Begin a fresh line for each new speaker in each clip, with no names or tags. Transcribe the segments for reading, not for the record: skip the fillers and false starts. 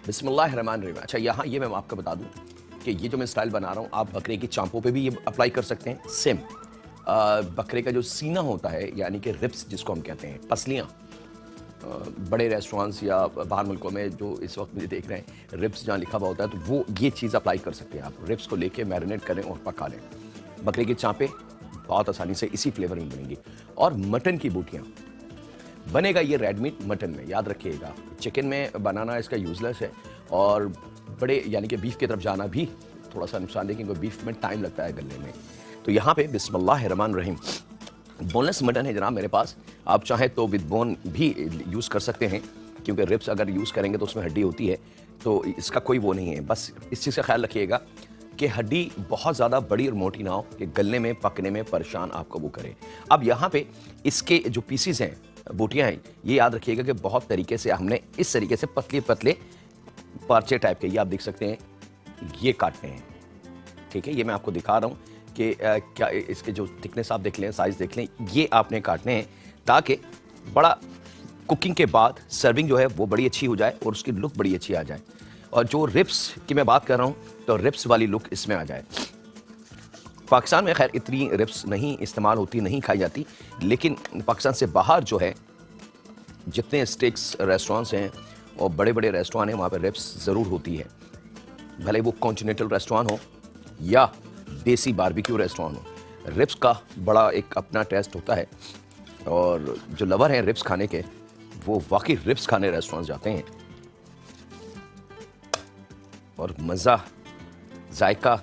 बिस्मिल्लाहिर्रहमानिर्रहीम। अच्छा, यहाँ ये मैं आपको बता दूँ कि ये जो मैं स्टाइल बना रहा हूँ, आप बकरे की चांपों पे भी ये अप्लाई कर सकते हैं। सेम बकरे का जो सीना होता है, यानी कि रिब्स जिसको हम कहते हैं, पसलियाँ, बड़े रेस्टोरेंट्स या बाहर मुल्कों में जो इस वक्त मुझे देख रहे हैं, रिब्स जहाँ लिखा हुआ होता है, तो वो ये चीज़ अप्लाई कर सकते हैं। आप रिब्स को लेके मैरिनेट करें और पका लें। बकरे की चांपें बहुत आसानी से इसी फ्लेवर में बनेंगी। और मटन की बूटियाँ बनेगा ये रेड मीट मटन में, याद रखिएगा। चिकन में बनाना इसका यूजलेस है, और बड़े यानी कि बीफ की तरफ जाना भी थोड़ा सा नुकसानदेह, क्योंकि बीफ में टाइम लगता है गलने में। तो यहाँ पे बिस्मिल्लाहिर्रहमानिर्रहीम बोनलेस मटन है जनाब मेरे पास। आप चाहें तो विद बोन भी यूज़ कर सकते हैं, क्योंकि रिब्स अगर यूज़ करेंगे तो उसमें हड्डी होती है, तो इसका कोई वो नहीं है। बस इस चीज़ का ख्याल रखिएगा कि हड्डी बहुत ज़्यादा बड़ी और मोटी ना हो कि गलने में पकने में परेशान आपको वो करे। अब यहाँ पे इसके जो पीसीज हैं, बोटियाँ हैं, ये याद रखिएगा कि बहुत तरीके से हमने इस तरीके से पतले पतले पार्चे टाइप के, ये आप देख सकते हैं, ये काटने हैं। ठीक है, ये मैं आपको दिखा रहा हूँ कि क्या इसके जो थिकनेस आप देख लें, साइज़ देख लें, ये आपने काटने हैं ताकि बड़ा कुकिंग के बाद सर्विंग जो है वो बड़ी अच्छी हो जाए और उसकी लुक बड़ी अच्छी आ जाए। और जो रिब्स की मैं बात कर रहा हूँ, तो रिब्स वाली लुक इसमें आ जाए। पाकिस्तान में खैर इतनी रिब्स नहीं इस्तेमाल होती, नहीं खाई जाती, लेकिन पाकिस्तान से बाहर जो है जितने स्टेक्स रेस्टोरेंट्स हैं और बड़े बड़े रेस्टोरेंट हैं, वहाँ पर रिब्स ज़रूर होती है। भले वो कॉन्टिनेंटल रेस्टोरेंट हो या देसी बारबेक्यू रेस्टोरेंट हो, रिब्स का बड़ा एक अपना टेस्ट होता है। और जो लवर हैं रिब्स खाने के, वो वाकई रिब्स खाने रेस्टोरेंट जाते हैं और मज़ा, जायका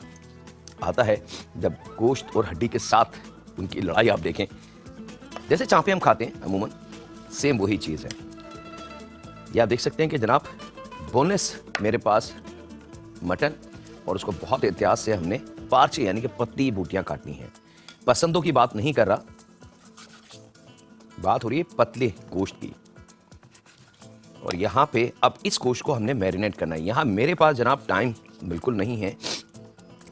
आता है जब गोश्त और हड्डी के साथ उनकी लड़ाई आप देखें। जैसे चांपे हम खाते हैं अमूमन, सेम वही चीज़ है। ये आप देख सकते हैं कि जनाब बोनलेस मेरे पास मटन, और उसको बहुत एहतियात से हमने पार्चे यानी कि पतली बूटियां काटनी हैं। पसंदों की बात नहीं कर रहा, बात हो रही है पतले गोश्त की। और यहाँ पे अब इस गोश्त को हमने मैरिनेट करना है। यहाँ मेरे पास जनाब टाइम बिल्कुल नहीं है,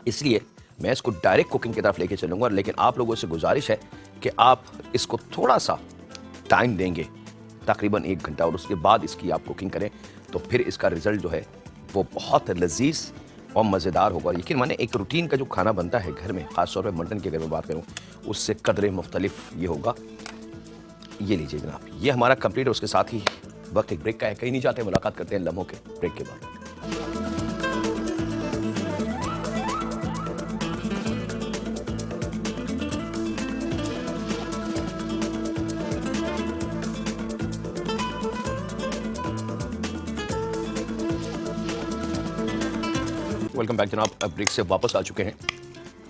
इसलिए मैं इसको डायरेक्ट कुकिंग की तरफ लेके चलूँगा। लेकिन आप लोगों से गुजारिश है कि आप इसको थोड़ा सा टाइम देंगे, तकरीबन 1 घंटा, और उसके बाद इसकी आप कुकिंग करें, तो फिर इसका रिज़ल्ट जो है वो बहुत लजीज और मज़ेदार होगा। यकीन माने एक रूटीन का जो खाना बनता है घर में, ख़ासतौर पर मटन की अगर मैं बात करूँ, उससे कदरे मुख्तलिफ ये होगा। ये लीजिए जनाब, ये हमारा कंप्लीट है। उसके साथ ही वक्त एक ब्रेक का है, कहीं नहीं जाते, मुलाकात करते हैं लम्हों के ब्रेक के बाद। वेलकम बैक जनाब, ब्रेक से वापस आ चुके हैं।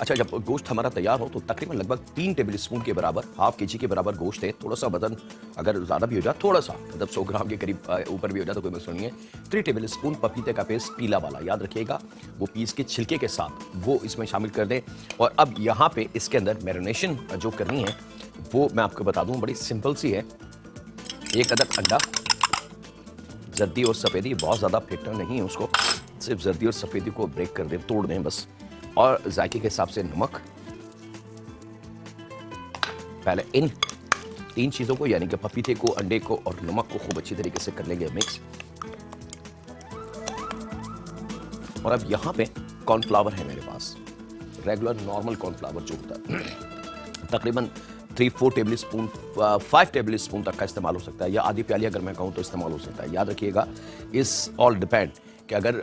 अच्छा, जब गोश्त हमारा तैयार हो तो तकरीबन लगभग 3 टेबल स्पून के बराबर, हाफ केजी के बराबर गोश्त है। थोड़ा सा वजन अगर ज़्यादा भी हो जाए, थोड़ा सा मतलब 100 ग्राम के करीब ऊपर भी हो जाए तो कोई मसला नहीं है। 3 टेबल स्पून पपीते का पेस्ट, पीला वाला, याद रखिएगा, वो पीस के छिलके के साथ वो इसमें शामिल कर दें। और अब यहाँ पे इसके अंदर मैरिनेशन जो करनी है वो मैं आपको बता दूँ, बड़ी सिंपल सी है। 1 अदद अंडा, जर्दी और सफ़ेदी, बहुत ज़्यादा फेंटना नहीं है उसको, सिर्फ जर्दी और सफ़ेदी को ब्रेक कर दें, तोड़ दें बस। और जायके के हिसाब से नमक। पहले इन 3 चीज़ों को, यानी कि पपीते को, अंडे को और नमक को खूब अच्छी तरीके से कर लेंगे मिक्स। और अब यहाँ पे कॉर्नफ्लावर है मेरे पास, रेगुलर नॉर्मल कॉर्नफ्लावर जो होता है, तकरीबन 3-4 टेबल स्पून, 5 टेबल स्पून तक का इस्तेमाल हो सकता है, या आधी प्याली अगर मैं कहूँ तो इस्तेमाल हो सकता है। याद रखिएगा, इस ऑल डिपेंड कि अगर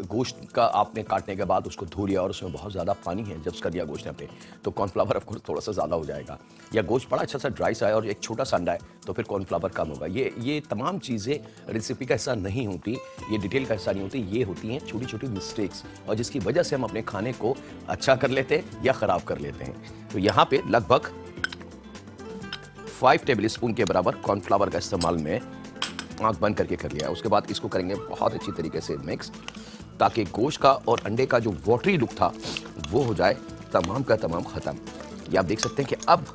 गोश्त का आपने काटने के बाद उसको धो लिया और उसमें बहुत ज़्यादा पानी है जब कर दिया गोश्त पे, तो कॉर्नफ्लावर ऑफ कोर्स थोड़ा सा ज़्यादा हो जाएगा। या गोश्त बड़ा अच्छा सा ड्राई सा है और एक छोटा सा अंडा है, तो फिर कॉर्नफ्लावर कम होगा। ये तमाम चीज़ें रेसिपी का हिस्सा नहीं होती, ये डिटेल का हिस्सा नहीं होती, ये होती हैं छोटी छोटी मिस्टेक्स, और जिसकी वजह से हम अपने खाने को अच्छा कर लेते हैं या ख़राब कर लेते हैं। तो यहाँ पर लगभग 5 टेबल स्पून के बराबर कॉर्नफ्लावर का इस्तेमाल में आँख बंद करके कर लिया। उसके बाद इसको करेंगे बहुत अच्छी तरीके से मिक्स, ताकि गोश्त का और अंडे का जो वाटरी लुक था वो हो जाए तमाम का तमाम ख़त्म। ये आप देख सकते हैं कि अब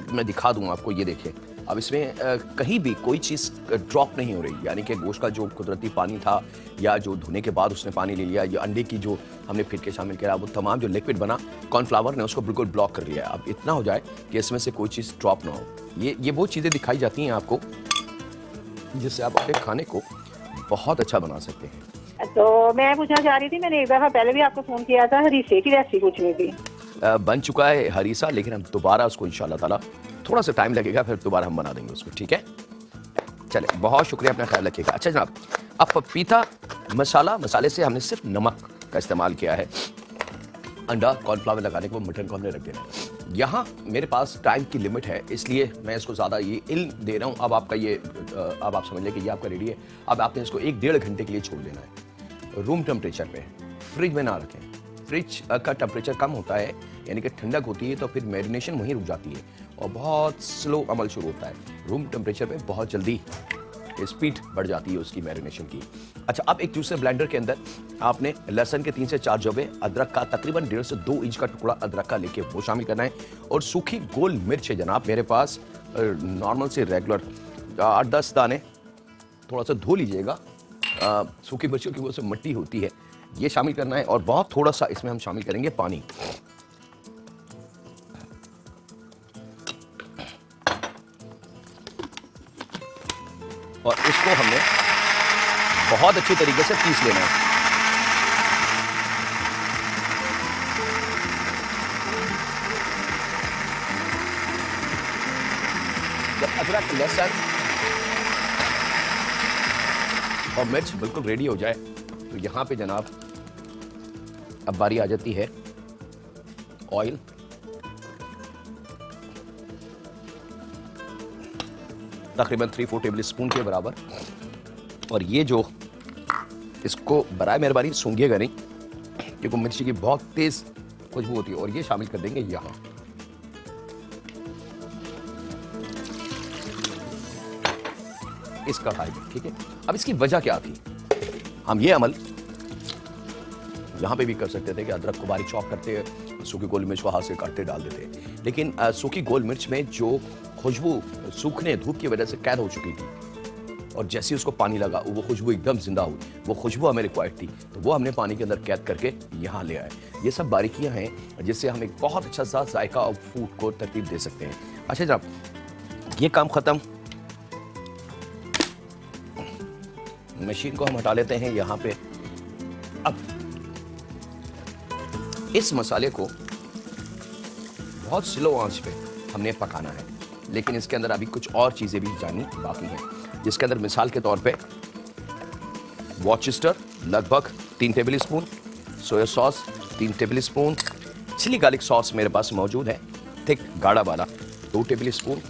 मैं दिखा दूँ आपको, ये देखिए, अब इसमें कहीं भी कोई चीज़ ड्रॉप नहीं हो रही, यानी कि गोश्त का जो कुदरती पानी था या जो धोने के बाद उसने पानी ले लिया, या अंडे की जो हमने फिर के शामिल किया, वो तमाम जो लिक्विड बना कॉर्नफ्लावर ने उसको बिल्कुल ब्लॉक कर लिया। अब इतना हो जाए कि इसमें से कोई चीज़ ड्रॉप ना हो। ये वो चीज़ें दिखाई जाती हैं आपको जिससे आप अपने खाने को बहुत अच्छा बना सकते हैं।
तो मैं पूछना चाह रही थी, मैंने एक दफा पहले भी आपको फोन किया था, हरीसे की रेसिपी पूछनी थी।
बन चुका है हरीसा, लेकिन हम दोबारा उसको इंशाल्लाह ताला, थोड़ा सा टाइम लगेगा, फिर दोबारा हम बना देंगे उसको, ठीक है। चले, बहुत शुक्रिया, अपना ख्याल रखिएगा। अच्छा जनाब, अब पपीता मसाले से हमने सिर्फ नमक का इस्तेमाल किया है। अंडा कॉर्नफ्लावर लगाने के बाद मटन को हमने रख देना है। यहाँ मेरे पास टाइम की लिमिट है, इसलिए मैं इसको ज़्यादा ये इल्म दे रहा हूँ। अब आपका ये, अब आप समझ लें कि ये आपका रेडी है। अब आपने इसको 1-1.5 घंटे के लिए छोड़ देना है रूम टेम्परेचर पे, फ्रिज में ना रखें। फ्रिज का टेम्परेचर कम होता है, यानी कि ठंडक होती है, तो फिर मैरिनेशन वहीं रुक जाती है और बहुत स्लो अमल शुरू होता है। रूम टेम्परेचर पे बहुत जल्दी स्पीड बढ़ जाती है उसकी मैरिनेशन की। अच्छा, अब एक जूसर ब्लेंडर के अंदर आपने लहसुन के 3 से 4 जवे, अदरक का तकरीबन 1.5 से 2 इंच का टुकड़ा अदरक का लेके वो शामिल करना है, और सूखी गोल मिर्च है जनाब मेरे पास, नॉर्मल से रेगुलर 8-10 दाने, थोड़ा सा धो लीजिएगा। सूखी मिर्चों की वजह से मिट्टी होती है, ये शामिल करना है। और बहुत थोड़ा सा इसमें हम शामिल करेंगे पानी। और इसको हमने बहुत अच्छी तरीके से पीस लेना है। जब अदरक, लहसुन और मिर्च बिल्कुल रेडी हो जाए, तो यहां पे जनाब अब बारी आ जाती है ऑयल। तकरीबन 3-4 टेबल स्पून के बराबर। और ये जो, इसको बराए मेहरबानी सूंघिएगा नहीं, क्योंकि मिर्ची की बहुत तेज खुशबू होती है। और ये शामिल कर देंगे यहां। इसका फायदा, ठीक है। अब इसकी वजह क्या थी? हम ये अमल यहां पे भी कर सकते थे कि अदरक को बारीक चॉप करते, सूखी गोल मिर्च को हाथ से काटते डाल देते, लेकिन सूखी गोल मिर्च में जो खुशबू सूखने धूप की वजह से कैद हो चुकी थी, और जैसे उसको पानी लगा वो खुशबू एकदम जिंदा हुई। वो खुशबू हमें रिक्वायर्ड थी, तो वो हमने पानी के अंदर कैद करके यहाँ ले आए। ये सब बारीकियां हैं जिससे हम एक बहुत अच्छा सा जायका और फूड को तरतीब दे सकते हैं। अच्छा जनाब, ये काम खत्म। मशीन को हम हटा लेते हैं यहाँ पे। अब इस मसाले को बहुत स्लो आंच पे हमने पकाना है, लेकिन इसके अंदर अभी कुछ और चीजें भी जाननी बाकी हैं, जिसके अंदर मिसाल के तौर पे वॉरचेस्टर लगभग 3 tablespoon, soya sauce 3 tablespoon, chilli garlic sauce मेरे पास मौजूद है थिक गाढ़ा वाला 2 टेबल स्पून,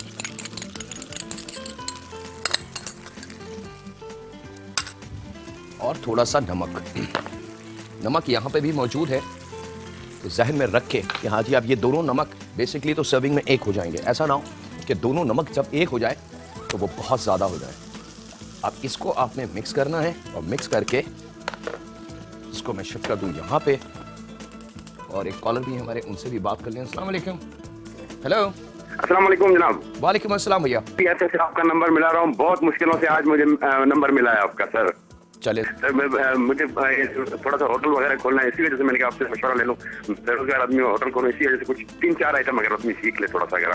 और थोड़ा सा नमक। नमक यहाँ पे भी मौजूद है, तो जहन में रख के कि हाँ जी, अब ये दोनों नमक बेसिकली तो सर्विंग में एक हो जाएंगे। ऐसा ना हो कि दोनों नमक जब एक हो जाए तो वो बहुत ज़्यादा हो जाए। अब इसको आपने मिक्स करना है, और मिक्स करके इसको मैं शिफ्ट कर दूँ यहाँ पे। और एक कॉलर भी हमारे, उनसे भी बात कर लें। अस्सलाम वालेकुम। हेलो।
अस्सलाम वालेकुम जनाब।
वालेकुम अस्सलाम भैया।
से आपका नंबर मिला रहा हूँ, बहुत मुश्किलों से आज मुझे नंबर मिला है आपका सर।
चले
सर, मुझे थोड़ा सा होटल वगैरह खोलना है, इसी वजह से मैंने कहा आपसे मशवरा ले लूँ। बेरोजगार आदमी होटल खोलूँ, इसी वजह से कुछ 3-4 आइटम अगर आदमी सीख ले थोड़ा सा, अगर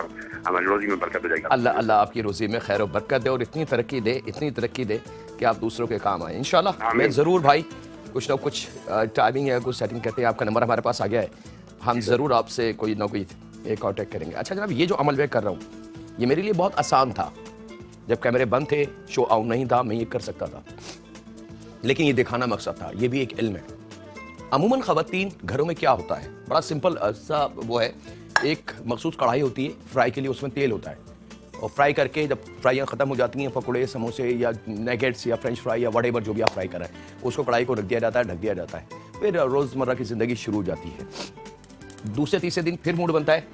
हमारी रोजी में बरकत हो जाएगा।
अल्लाह अल्लाह आपकी रोजी में खैर और बरकत दे, और इतनी तरक्की दे, इतनी तरक्की दे कि आप दूसरों के काम आए इंशाल्लाह। मैं ज़रूर भाई कुछ ना कुछ टाइमिंग या कुछ सेटिंग करते हैं। आपका नंबर हमारे पास आ गया है, हम ज़रूर आपसे कोई ना कोई एक कॉन्टैक्ट करेंगे। अच्छा जनाब, ये जो अमल मैं कर रहा हूँ ये मेरे लिए बहुत आसान था। जब कैमरे बंद थे, शो आउट नहीं था, मैं ये कर सकता था, लेकिन ये दिखाना मकसद था। ये भी एक इल्म है। अमूमन ख़वातीन घरों में क्या होता है, बड़ा सिंपल सा वो है, एक मखसूस कढ़ाई होती है फ्राई के लिए, उसमें तेल होता है, और फ्राई करके जब फ्राइयाँ ख़त्म हो जाती हैं, पकौड़े, समोसे या नगेट्स या फ्रेंच फ्राई या वटेवर जो भी आप फ्राई कर रहे हैं, उसको कढ़ाई को रख दिया जाता है, ढक दिया जाता है। फिर रोज़मर्रा की ज़िंदगी शुरू हो जाती है। दूसरे तीसरे दिन फिर मूड बनता है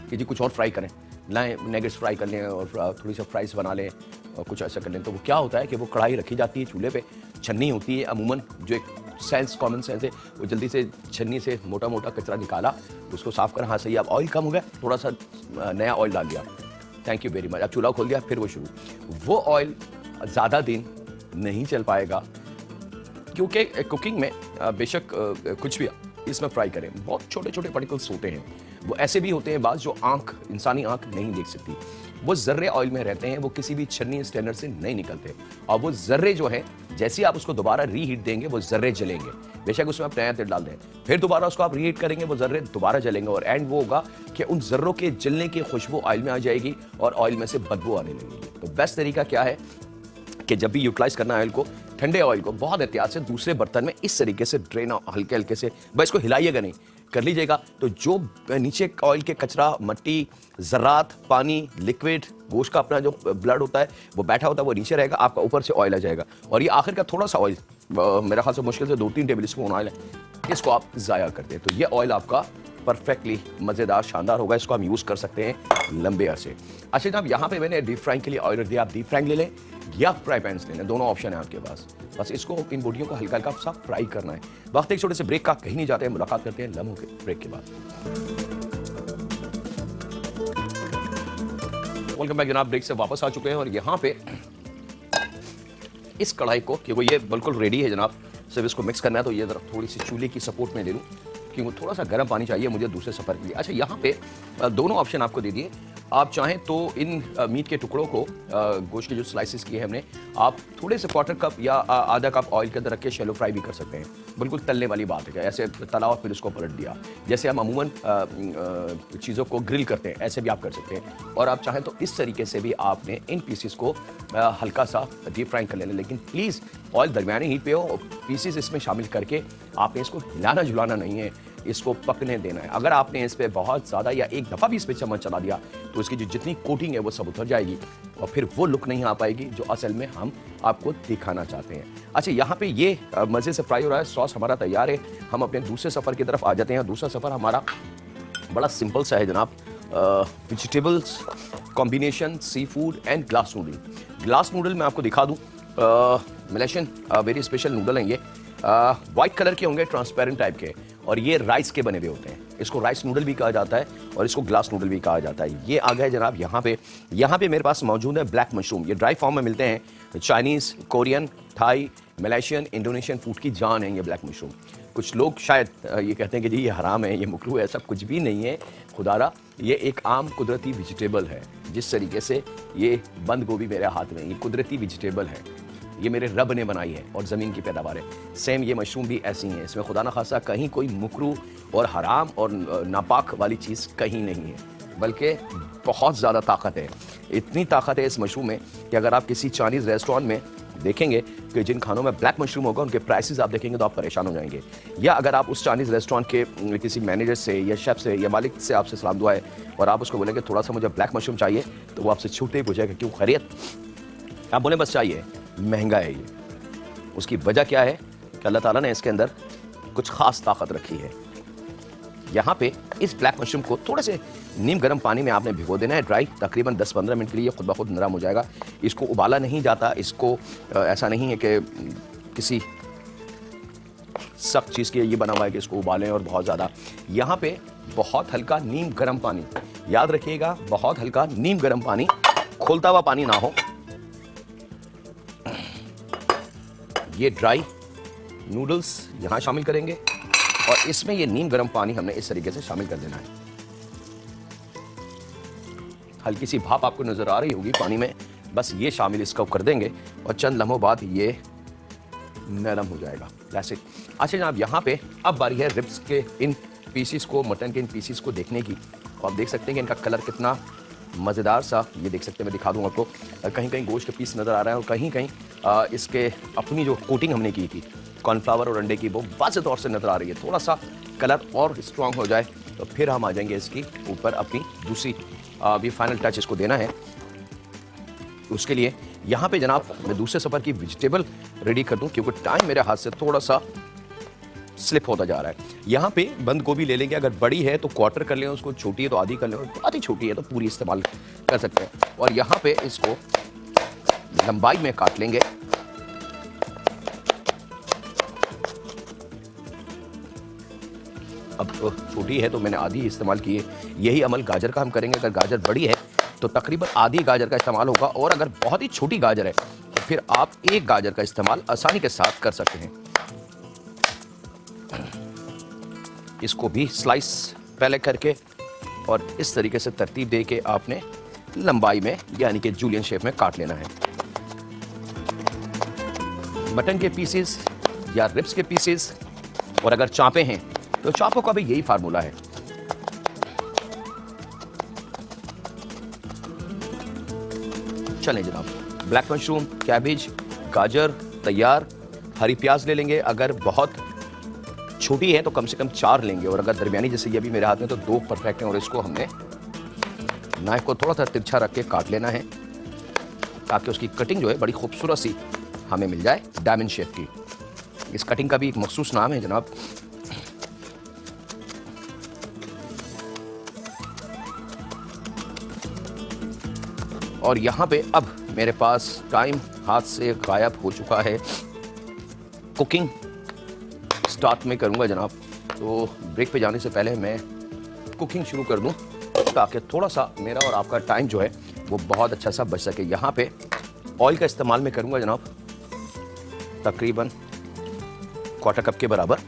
कि जी कुछ और फ्राई करें, लाएँ नगेट्स फ्राई कर लें और थोड़ी सी फ्राइज बना लें और कुछ ऐसा कर लें। तो वो क्या होता है कि वो कढ़ाई रखी जाती है चूल्हे पे, छन्नी होती है अमूमन, जो एक सेंस कॉमन सेंस है, वो जल्दी से छन्नी से मोटा मोटा कचरा निकाला, उसको साफ करा। हाँ सही, अब ऑयल कम हो गया, थोड़ा सा नया ऑयल डाल दिया, थैंक यू वेरी मच। अब चूल्हा खोल दिया, फिर वो शुरू। वो ऑयल ज़्यादा दिन नहीं चल पाएगा, क्योंकि कुकिंग में बेशक कुछ भी इसमें फ्राई करें, बहुत छोटे छोटे पार्टिकल्स होते हैं। वो ऐसे भी होते हैं बाज़ जो आँख, इंसानी आँख नहीं देख सकती। वो जर्रे ऑयल में रहते हैं, वो किसी भी छन्नी स्टैंडर से नहीं निकलते। और वो जर्रे जो है, जैसे ही आप उसको दोबारा रीहीट देंगे वो जर्रे जलेंगे। बेशक उसमें आप नया तेल डाल दें, फिर दोबारा उसको आप रीहीट करेंगे, वो जर्रे दोबारा जलेंगे। और एंड वो होगा कि उन जर्रों के जलने की खुशबू ऑयल में आ जाएगी और ऑयल में से बदबू आने लगेगी। तो बेस्ट तरीका क्या है कि जब भी यूटिलाइज करना है ऑयल को, ठंडे ऑयल को बहुत एहतियात से दूसरे बर्तन में इस तरीके से ड्रेन हल्के हल्के से, बस इसको हिलाइएगा नहीं, कर लीजिएगा। तो जो नीचे ऑयल के कचरा, मट्टी, ज़रात, पानी, लिक्विड, गोश्त का अपना जो ब्लड होता है वो बैठा होता है, वो नीचे रहेगा, आपका ऊपर से ऑयल आ जाएगा। और ये आखिर का थोड़ा सा ऑयल, मेरा ख्याल से मुश्किल से 2-3 टेबल स्पून ऑयल है, इसको आप ज़ाया कर दें। तो ये ऑयल आपका परफेक्टली मज़ेदार, शानदार होगा। इसको हम यूज़ कर सकते हैं लंबे अरसे। अच्छा जनाब, यहाँ पे मैंने डीप फ्राइंग के लिए ऑयल रख दिया। आप डीप फ्राइंग ले लें या फ्राई पैन्स ले लें, दोनों ऑप्शन है आपके पास। बस इसको, इन बोटियों को हल्का हल्का सा फ्राई करना है। वक्त एक छोटे से ब्रेक का, कहीं नहीं जाते हैं, मुलाकात करते हैं लम्हों के ब्रेक के बाद। वेलकम बैक जनाब, ब्रेक से वापस आ चुके हैं। और यहाँ पे इस कढ़ाई को, क्योंकि ये बिल्कुल रेडी है जनाब, सिर्फ इसको मिक्स करना है। तो ये जरा थोड़ी सी चूल्हे की सपोर्ट में ले लूँ, क्योंकि थोड़ा सा गर्म पानी चाहिए मुझे दूसरे सफ़र के लिए। अच्छा, यहाँ पे दोनों ऑप्शन आपको दे दिए। आप चाहें तो इन मीट के टुकड़ों को, गोश्त के जो स्लाइसेस किए हैं हमने, आप थोड़े से 1/4 कप या आधा कप ऑयल के अंदर रख के शैलो फ्राई भी कर सकते हैं। बिल्कुल तलने वाली बात है, ऐसे तला और फिर उसको पलट दिया, जैसे हम अमूमन चीज़ों को ग्रिल करते हैं, ऐसे भी आप कर सकते हैं। और आप चाहें तो इस तरीके से भी आपने इन पीसीस को हल्का सा डीप फ्राई कर लेना। लेकिन प्लीज़ ऑयल दरमियानी हीट पे हो और पीसीस इसमें शामिल करके आपने इसको हिलाना झुलाना नहीं है, इसको पकने देना है। अगर आपने इस पे बहुत ज़्यादा या एक दफ़ा भी इस पे चम्मच चला दिया तो इसकी जो जितनी कोटिंग है वो सब उतर जाएगी और फिर वो लुक नहीं आ पाएगी जो असल में हम आपको दिखाना चाहते हैं। अच्छा, यहाँ पे ये मज़े से फ्राई हो रहा है, सॉस हमारा तैयार है। हम अपने दूसरे सफ़र की तरफ आ जाते हैं। दूसरा सफ़र हमारा बड़ा सिंपल सा है जनाब, vegetables combination, seafood and glass noodle. Glass noodle मैं आपको दिखा दूँ, मलेशियन वेरी स्पेशल नूडल हैं ये, वाइट कलर के होंगे, ट्रांसपेरेंट टाइप के, और ये राइस के बने हुए होते हैं। इसको राइस नूडल भी कहा जाता है और इसको ग्लास नूडल भी कहा जाता है। ये आ गया जनाब यहाँ पे मेरे पास मौजूद है ब्लैक मशरूम। ये ड्राई फॉर्म में मिलते हैं। Chinese, Korean, Thai, Malaysian, Indonesian food की जान है ये ब्लैक मशरूम। कुछ लोग शायद ये कहते हैं कि जी ये हराम है, ये मकरूह है, सब कुछ भी नहीं है खुदारा। ये एक आम कुदरती वेजिटेबल है। जिस तरीके से ये बंद गोभी मेरे हाथ में, ये कुदरती वेजिटेबल है, ये मेरे रब ने बनाई है और ज़मीन की पैदावार है। सेम ये मशरूम भी ऐसी हैं, इसमें खुदा न खासा कहीं कोई मकरूह और हराम और नापाक वाली चीज़ कहीं नहीं है, बल्कि बहुत ज़्यादा ताकत है। इतनी ताकत है इस मशरूम में कि अगर आप किसी चाइनीज़ रेस्टोरेंट में देखेंगे कि जिन खानों में ब्लैक मशरूम होगा, उनके प्राइसेस आप देखेंगे तो आप परेशान हो जाएंगे। या अगर आप उस चाइनीज़ रेस्टोरेंट के किसी मैनेजर से या शेफ़ से या मालिक से आपसे सलाम दुआ है और आप उसको बोलेंगे थोड़ा सा मुझे ब्लैक मशरूम चाहिए, तो वो आपसे छूटते ही पूछेगा क्यों खैरियत, आप बोले बस चाहिए, महंगा है ये। उसकी वजह क्या है कि अल्लाह ताला ने इसके अंदर कुछ ख़ास ताकत रखी है। यहाँ पे इस ब्लैक मशरूम को थोड़े से नीम गर्म पानी में आपने भिगो देना है ड्राई, तकरीबन 10-15 मिनट के लिए खुद ब खुद नरम हो जाएगा। इसको उबाला नहीं जाता, इसको ऐसा नहीं है कि किसी सख्त चीज़ के ये बना हुआ है कि इसको उबालें और बहुत ज़्यादा। यहाँ पे बहुत हल्का नीम गर्म पानी, याद रखिएगा, बहुत हल्का नीम गर्म पानी, खोलता हुआ पानी ना हो। ये ड्राई नूडल्स यहाँ शामिल करेंगे और इसमें ये नीम गर्म पानी हमने इस तरीके से शामिल कर देना है। हल्की सी भाप आपको नजर आ रही होगी पानी में, बस ये शामिल इसको कर देंगे और चंद लम्हों बाद ये नरम हो जाएगा। That's it. अच्छा जनाब, यहाँ पे अब बारी है रिब्स के इन पीसीस को, मटन के इन पीसीस को देखने की। और आप देख सकते हैं कि इनका कलर कितना मज़ेदार सा, ये देख सकते हैं, मैं दिखा दूँ आपको। कहीं कहीं गोश्त के पीस नज़र आ रहा है और कहीं कहीं इसके अपनी जो कोटिंग हमने की थी कॉर्नफ्लावर और अंडे की, वो वाज़ेह तौर से नज़र आ रही है। थोड़ा सा कलर और स्ट्रॉन्ग हो जाए तो फिर हम आ जाएंगे इसकी ऊपर अपनी दूसरी भी फाइनल टच इसको देना है। उसके लिए यहाँ पे जनाब मैं दूसरे सफ़र की वेजिटेबल रेडी कर दूँ, क्योंकि टाइम मेरे हाथ से थोड़ा सा स्लिप होता जा रहा है। यहाँ पे बंद गोभी ले लेंगे, अगर बड़ी है तो क्वार्टर कर लें उसको, छोटी है तो आधी कर लें, और बहुत ही छोटी है तो पूरी इस्तेमाल कर सकते हैं। और यहाँ पे इसको लंबाई में काट लेंगे। अब छोटी है तो मैंने आधी इस्तेमाल की है। यही अमल गाजर का हम करेंगे। अगर गाजर बड़ी है तो तकरीबन आधी गाजर का इस्तेमाल होगा, और अगर बहुत ही छोटी गाजर है तो फिर आप एक गाजर का इस्तेमाल आसानी के साथ कर सकते हैं। इसको भी स्लाइस पहले करके और इस तरीके से तरतीब दे के आपने लंबाई में यानी कि जूलियन शेप में काट लेना है। मटन के पीसेस या रिब्स के पीसेस और अगर चापे हैं तो चापों का भी यही फार्मूला है। चलें जनाब, ब्लैक मशरूम, कैबेज, गाजर तैयार। हरी प्याज ले लेंगे, अगर बहुत छोटी है तो कम से कम 4 लेंगे, और अगर दरमियानी जैसे ये भी मेरे हाथ में तो 2 परफेक्ट हैं। और इसको हमने नाइफ को थोड़ा सा तिरछा रख के काट लेना है ताकि उसकी कटिंग जो है बड़ी खूबसूरत सी हमें मिल जाए, डायमंड शेप की। इस कटिंग का भी एक मखसूस नाम है जनाब। और यहां पे अब मेरे पास टाइम हाथ से गायब हो चुका है। कुकिंग स्टार्ट में करूंगा जनाब, तो ब्रेक पे जाने से पहले मैं कुकिंग शुरू कर दूं ताकि थोड़ा सा मेरा और आपका टाइम जो है वो बहुत अच्छा सा बच सके। यहाँ पे ऑयल का इस्तेमाल मैं करूंगा जनाब, तकरीबन 1/4 कप के बराबर,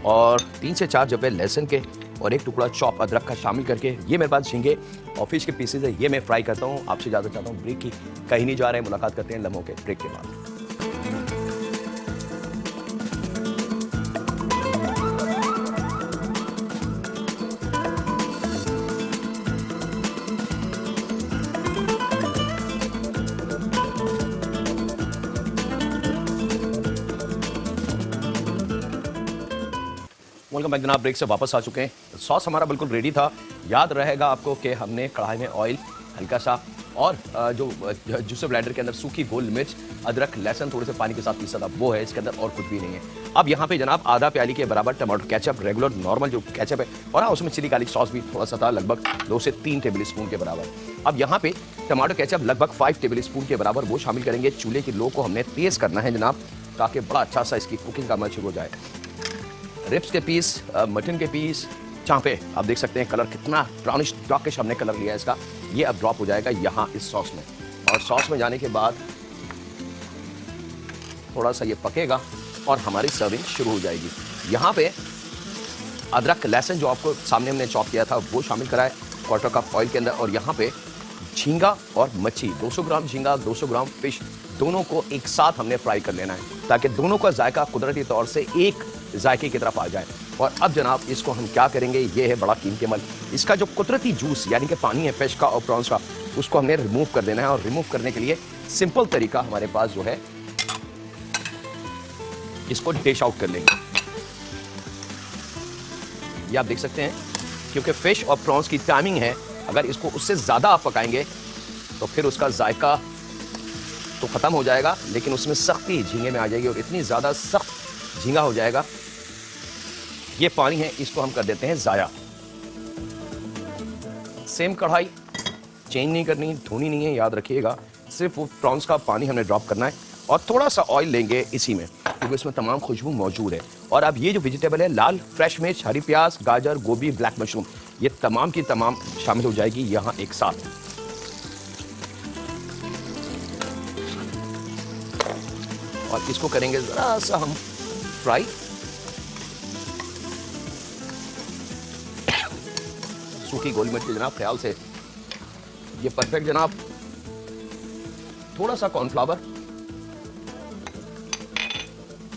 और 3 से 4 जब्बे लहसुन के और 1 टुकड़ा चॉप अदरक का शामिल करके, ये मेरे पास झींगे और फिश के पीसेज है, ये मैं फ्राई करता हूँ। आपसे ज़्यादा चाहता हूँ ब्रेक की, कहीं नहीं जा रहे हैं, मुलाकात करते हैं लम्हों के ब्रेक के बाद। वेलकम बैक जनाब, ब्रेक से वापस आ चुके हैं। सॉस हमारा बिल्कुल रेडी था। याद रहेगा आपको कि हमने कढ़ाई में ऑयल हल्का सा और जो जूसर ब्लेंडर के अंदर सूखी गोल मिर्च, अदरक, लहसुन थोड़े से पानी के साथ पीसा था, वो है इसके अंदर, और कुछ भी नहीं है। अब यहाँ पे जनाब आधा प्याली के बराबर टमाटो केचप, रेगुलर नॉर्मल जो केचप है, और हाँ उसमें चिली गार्लिक सॉस भी थोड़ा सा था, लगभग 2 से 3 टेबल स्पून के बराबर। अब यहाँ पे टमाटो केचप लगभग 5 टेबल स्पून के बराबर वो शामिल करेंगे। चूल्हे की लो को हमने तेज करना है जनाब, ताकि बड़ा अच्छा सा इसकी कुकिंग का अमल शुरू हो जाए। रिब्स के पीस, मटन के पीस, चांपे, आप देख सकते हैं कलर कितना ब्राउनिश डॉकिश हमने कलर लिया है इसका। ये अब ड्रॉप हो जाएगा यहाँ इस सॉस में, और सॉस में जाने के बाद थोड़ा सा ये पकेगा और हमारी सर्विंग शुरू हो जाएगी। यहाँ पे अदरक लहसुन जो आपको सामने हमने चॉप किया था वो शामिल कराए 1/4 कप ऑयल के अंदर, और यहाँ पे झींगा और मच्छी, 200 ग्राम झींगा, 200 ग्राम फिश, दोनों को एक साथ हमने फ्राई कर लेना है ताकि दोनों का जायका कुदरती तौर से एक जायके की तरफ आ जाए। और अब जनाब इसको हम क्या करेंगे, ये है बड़ा कीमती अमल। इसका जो कुदरती जूस यानी कि पानी है फिश का और प्रॉन्स का, उसको हमने रिमूव कर देना है। और रिमूव करने के लिए सिंपल तरीका हमारे पास जो है, इसको डिश आउट कर लेंगे। ये आप देख सकते हैं, क्योंकि फिश और प्रॉन्स की टाइमिंग है, अगर इसको उससे ज्यादा आप पकाएंगे तो फिर उसका जायका तो खत्म हो जाएगा, लेकिन उसमें सख्ती झींगे में आ जाएगी और इतनी ज्यादा सख्त झींगा हो जाएगा। ये पानी है, इसको हम कर देते हैं जाया। सेम कढ़ाई, चेंज नहीं करनी, धोनी नहीं है, याद रखिएगा। सिर्फ वो प्रॉन्स का पानी हमने ड्रॉप करना है और थोड़ा सा ऑयल लेंगे इसी में, क्योंकि इसमें तमाम खुशबू मौजूद है। और अब ये जो वेजिटेबल है, लाल फ्रेश मिर्च, हरी प्याज, गाजर, गोभी, ब्लैक मशरूम, ये तमाम की तमाम शामिल हो जाएगी यहाँ एक साथ। और इसको करेंगे जरा सा हम फ्राई। सूखी गोल मिर्च जनाब ख्याल से, ये परफेक्ट जनाब। थोड़ा सा कॉर्नफ्लावर,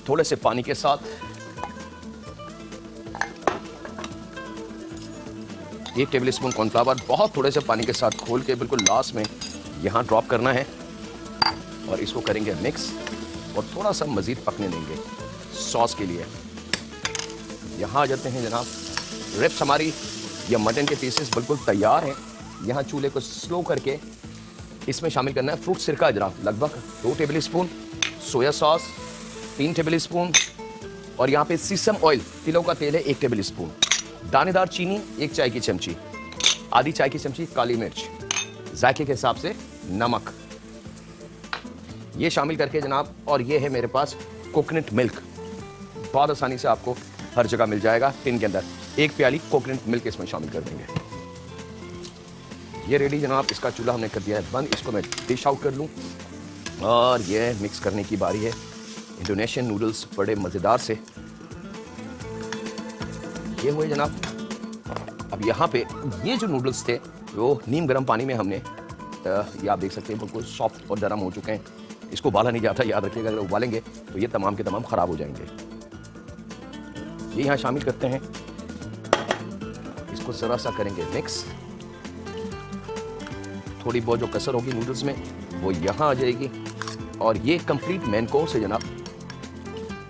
थोड़े से पानी के साथ, 1 टेबल स्पून कॉर्नफ्लावर बहुत थोड़े से पानी के साथ खोल के बिल्कुल लास्ट में यहां ड्रॉप करना है, और इसको करेंगे मिक्स और थोड़ा सा मजीद पकने देंगे सॉस के लिए। यहां आ जाते हैं जनाब, रिब्स हमारी या मटन के पीसेस बिल्कुल तैयार हैं। यहाँ चूल्हे को स्लो करके इसमें शामिल करना है फ्रूट सिरका जनाब, लगभग 2 table spoon, soya sauce 3 table spoon, और यहाँ पे सीसम ऑयल, तिलों का तेल है 1 टेबल स्पून, दानेदार चीनी 1 चाय की चमची, आधी चाय की चमची काली मिर्च, जायके के हिसाब से नमक, ये शामिल करके जनाब। और ये है मेरे पास कोकोनट मिल्क, बहुत आसानी से आपको हर जगह मिल जाएगा टिन के अंदर। 1 प्याली कोकोनट मिल्क इसमें शामिल कर देंगे। ये रेडी जनाब, इसका चूल्हा हमने कर दिया है बंद। इसको मैं डिश आउट कर लूं, और ये मिक्स करने की बारी है। इंडोनेशियन नूडल्स बड़े मजेदार से ये हुए जनाब। अब यहाँ पे ये जो नूडल्स थे वो नीम गर्म पानी में हमने ये आप देख सकते हैं बिल्कुल सॉफ्ट और नरम हो चुके हैं। इसको उबाला नहीं जाता, याद रखिएगा, अगर उबालेंगे तो ये तमाम के तमाम ख़राब हो जाएंगे। ये यहाँ शामिल करते हैं, इसको ज़रा सा करेंगे मिक्स। थोड़ी बहुत जो कसर होगी नूडल्स में वो यहाँ आ जाएगी और ये कंप्लीट मेन कोर्स है जनाब।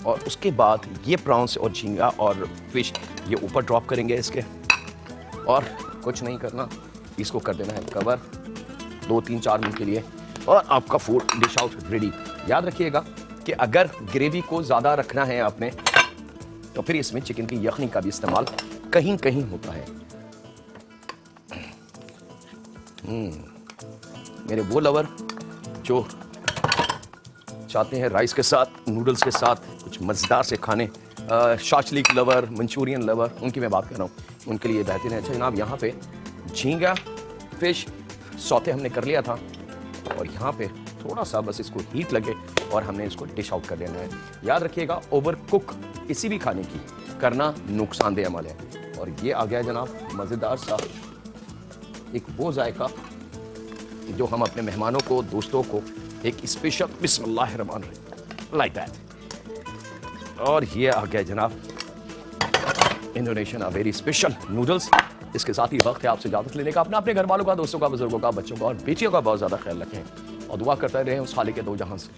और उसके बाद ये प्रॉन्स और झींगा और फिश ये ऊपर ड्रॉप करेंगे इसके, और कुछ नहीं करना, इसको कर देना है कवर 2-3-4 मिनट के लिए और आपका फूड डिश आउट रेडी। याद रखिएगा कि अगर ग्रेवी को ज़्यादा रखना है आपने तो फिर इसमें चिकन की यखनी का भी इस्तेमाल कहीं कहीं होता है। मेरे वो लवर जो चाहते हैं राइस के साथ नूडल्स के साथ कुछ मज़ेदार से खाने, शाशलिक लवर, मंचूरियन लवर, उनकी मैं बात कर रहा हूँ, उनके लिए बेहतरीन है। अच्छा जनाब, यहाँ पे झींगा फिश सौते हमने कर लिया था और यहाँ पे थोड़ा सा बस इसको हीट लगे और हमने इसको डिश आउट कर लेना है। याद रखिएगा ओवर कुक किसी भी खाने की करना नुकसानदेह अमल है। और ये आ गया जनाब मज़ेदार सा एक वो जायका जो हम अपने मेहमानों को, दोस्तों को एक स्पेशल बिस्मिल्लाहिर्रहमानिर्रहीम लाइक दैट। और ये आ गया जनाब इंडोनेशियन वेरी स्पेशल नूडल्स। इसके साथ ही वक्त है आपसे इजाज़त लेने का। अपने घर वालों का, दोस्तों का, बुजुर्गों का, बच्चों का और बेटियों का बहुत ज़्यादा ख्याल रखें और दुआ करते रहे उस खालिक के दो जहां से।